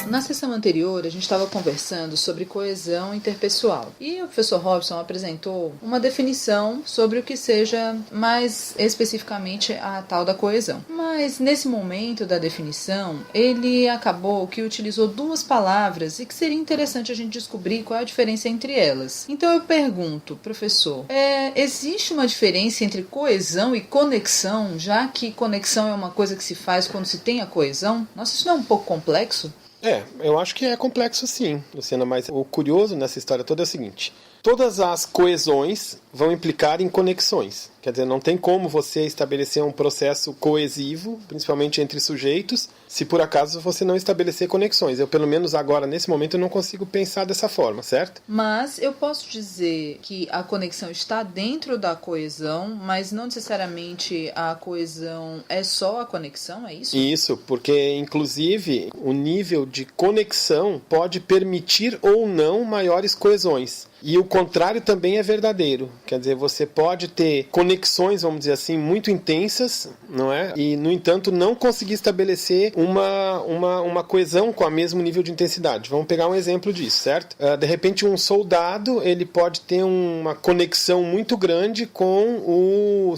Na sessão anterior, a gente estava conversando sobre coesão interpessoal e o professor Robson apresentou uma definição sobre o que seja mais especificamente a tal da coesão. Mas nesse momento da definição, ele acabou que utilizou duas palavras e que seria interessante a gente descobrir qual é a diferença entre elas. Então eu pergunto, professor, existe uma diferença entre coesão e conexão, já que conexão é uma coisa que se faz quando se tem a coesão? Nossa, isso não é um pouco complexo? Eu acho que é complexo sim, Luciana, mas o curioso nessa história toda é o seguinte: todas as coesões vão implicar em conexões. Quer dizer, não tem como você estabelecer um processo coesivo, principalmente entre sujeitos, se por acaso você não estabelecer conexões. Eu, pelo menos agora, nesse momento, eu não consigo pensar dessa forma, certo? Mas eu posso dizer que a conexão está dentro da coesão, mas não necessariamente a coesão é só a conexão, é isso? Isso, porque, inclusive, o nível de conexão pode permitir ou não maiores coesões. E o contrário também é verdadeiro. Quer dizer, você pode ter conexões, vamos dizer assim, muito intensas, não é? E, no entanto, não conseguir estabelecer uma coesão com o mesmo nível de intensidade. Vamos pegar um exemplo disso, certo? De repente, um soldado, ele pode ter uma conexão muito grande com o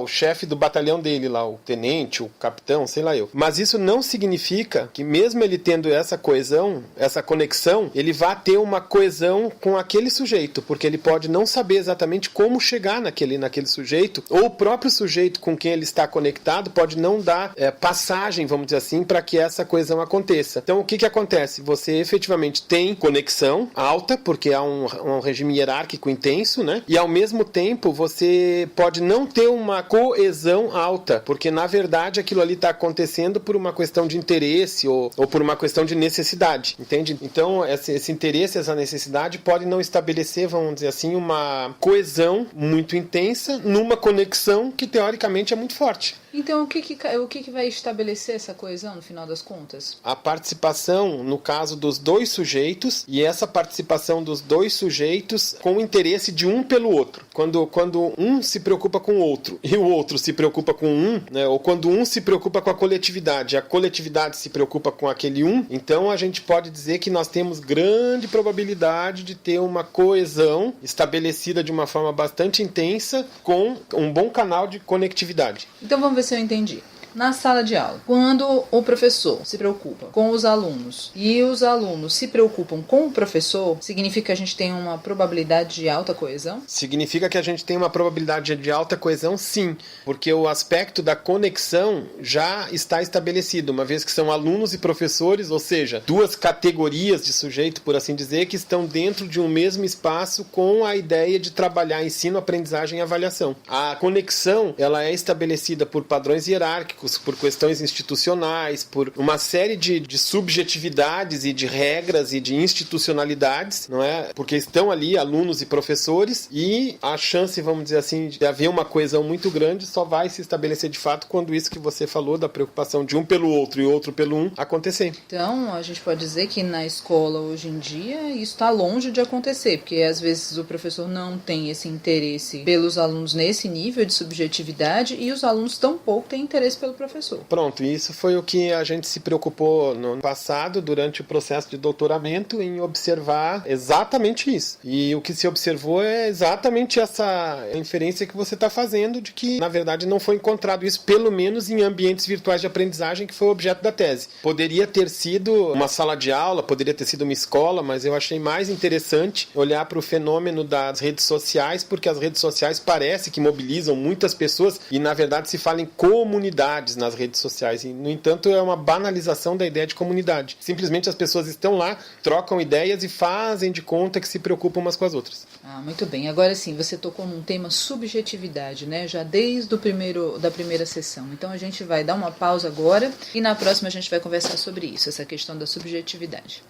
chefe do batalhão dele lá, o tenente, o capitão, sei lá eu. Mas isso não significa que, mesmo ele tendo essa coesão, essa conexão, ele vá ter uma coesão com aquele sujeito, porque ele pode não saber exatamente como chegar naquele sujeito, ou o próprio sujeito com quem ele está conectado pode não dar passagem, vamos dizer assim, para que essa coesão aconteça. Então, o que acontece? Você efetivamente tem conexão alta, porque há um regime hierárquico intenso, né? E ao mesmo tempo, você pode não ter uma coesão alta, porque na verdade aquilo ali está acontecendo por uma questão de interesse ou por uma questão de necessidade, entende? Então, esse interesse, essa necessidade pode não estabelecer, vamos dizer assim, uma coesão muito intensa numa conexão que teoricamente é muito forte. Então, o que vai estabelecer essa coesão no final das contas? A participação, no caso dos dois sujeitos, e essa participação dos dois sujeitos com o interesse de um pelo outro. Quando um se preocupa com o outro e o outro se preocupa com um, né, ou quando um se preocupa com a coletividade se preocupa com aquele um, então a gente pode dizer que nós temos grande probabilidade de ter uma coesão estabelecida de uma forma bastante intensa com um bom canal de conectividade. Então vamos ver se eu entendi. Na sala de aula, quando o professor se preocupa com os alunos e os alunos se preocupam com o professor, significa que a gente tem uma probabilidade de alta coesão? Significa que a gente tem uma probabilidade de alta coesão, sim, porque o aspecto da conexão já está estabelecido, uma vez que são alunos e professores, ou seja, duas categorias de sujeito, por assim dizer, que estão dentro de um mesmo espaço com a ideia de trabalhar ensino, aprendizagem e avaliação. A conexão, ela é estabelecida por padrões hierárquicos, por questões institucionais, por uma série de subjetividades e de regras e de institucionalidades, não é? Porque estão ali alunos e professores, e a chance, vamos dizer assim, de haver uma coesão muito grande só vai se estabelecer de fato quando isso que você falou da preocupação de um pelo outro e outro pelo um acontecer. Então, a gente pode dizer que na escola hoje em dia isso está longe de acontecer, porque às vezes o professor não tem esse interesse pelos alunos nesse nível de subjetividade e os alunos tampouco têm interesse pelo professor. Pronto, isso foi o que a gente se preocupou no passado, durante o processo de doutoramento, em observar exatamente isso. E o que se observou é exatamente essa inferência que você está fazendo, de que, na verdade, não foi encontrado isso, pelo menos em ambientes virtuais de aprendizagem, que foi o objeto da tese. Poderia ter sido uma sala de aula, poderia ter sido uma escola, mas eu achei mais interessante olhar para o fenômeno das redes sociais, porque as redes sociais parece que mobilizam muitas pessoas e, na verdade, se fala em comunidade nas redes sociais, e no entanto é uma banalização da ideia de comunidade. Simplesmente as pessoas estão lá, trocam ideias e fazem de conta que se preocupam umas com as outras. Muito bem, agora sim, você tocou num tema subjetividade, né? Já desde da primeira sessão. Então a gente vai dar uma pausa agora e na próxima a gente vai conversar sobre isso, essa questão da subjetividade.